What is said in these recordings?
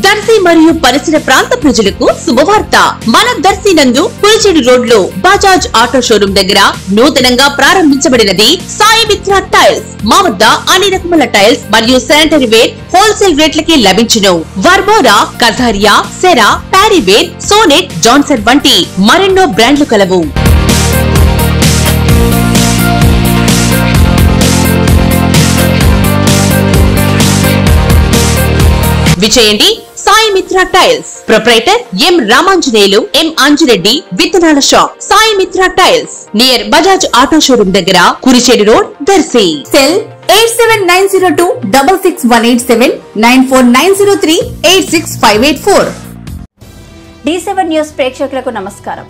దర్శి మరియు పరిసర ప్రాంత ప్రజలకు శుభవార్త. మన దర్శి నందు పులిచెడు రోడ్ లో బజాజ్ ఆటో షోరూమ్ దగ్గర నూతనంగా ప్రారంభించబడినది సాయి మిత్ర టైల్స్. మా వద్ద అన్ని రకముల టైల్స్ మరియు శానిటరీ వేర్ హోల్సేల్ రేట్లకి లభించును. వర్మోరా, కథారియా, సెరా, ప్యారీవేర్, సోనెట్, జాన్సన్ వంటి మరెన్నో బ్రాండ్లు కలవు. విచేయండి సాయి మిత్ర tiles. Proprietor M Ramanjaneyulu, M Anjireddy, విత్తనాల షాప్. సాయి మిత్ర tiles near Bajaj auto showroom దగ్గర, Kuricheedu road, Darsi. Cell 8790266187 9490386584. D7 news ప్రేక్షకులకు నమస్కారం.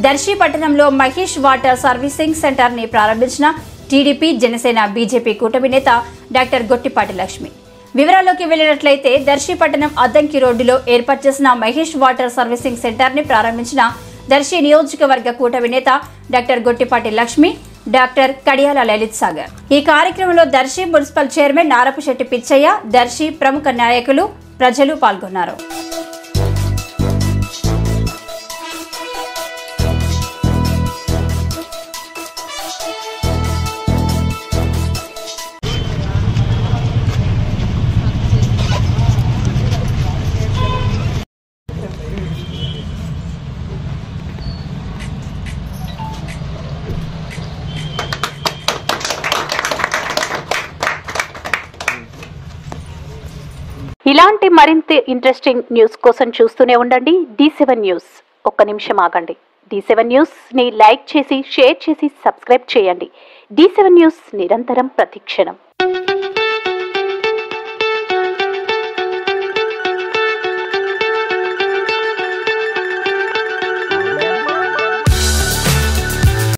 దర్శి పట్టణంలో మహేష్ వాటర్ సర్వీసింగ్ సెంటర్ ని ప్రారంభించిన టీడీపీ, జనసేన, బీజేపీ కూటమి నేత డాక్టర్ గొట్టిపాటి లక్ష్మి. వివరాల్లోకి వెళ్లినట్లయితే దర్శి పట్టణం అద్దంకి రోడ్డులో ఏర్పాటు చేసిన మహేష్ వాటర్ సర్వీసింగ్ సెంటర్ ని ప్రారంభించిన దర్శి నియోజకవర్గ కూటమి నేత డాక్టర్ గొట్టిపాటి లక్ష్మి, డాక్టర్ కడియాల లలిత్ సాగర్. ఈ కార్యక్రమంలో దర్శి మున్సిపల్ చైర్మన్ నారపుశెట్టి పిచ్చయ్య, దర్శి ప్రముఖ నాయకులు, ప్రజలు పాల్గొన్నారు. ఇలాంటి మరింత ఇంట్రెస్టింగ్ న్యూస్ కోసం చూస్తూనే ఉండండి D7 న్యూస్. ఒక్క నిమిషం ఆగండి. D7 న్యూస్ ని లైక్ చేసి, షేర్ చేసి, సబ్స్క్రైబ్ చేయండి. D7 న్యూస్ నిరంతరం ప్రతిక్షణం.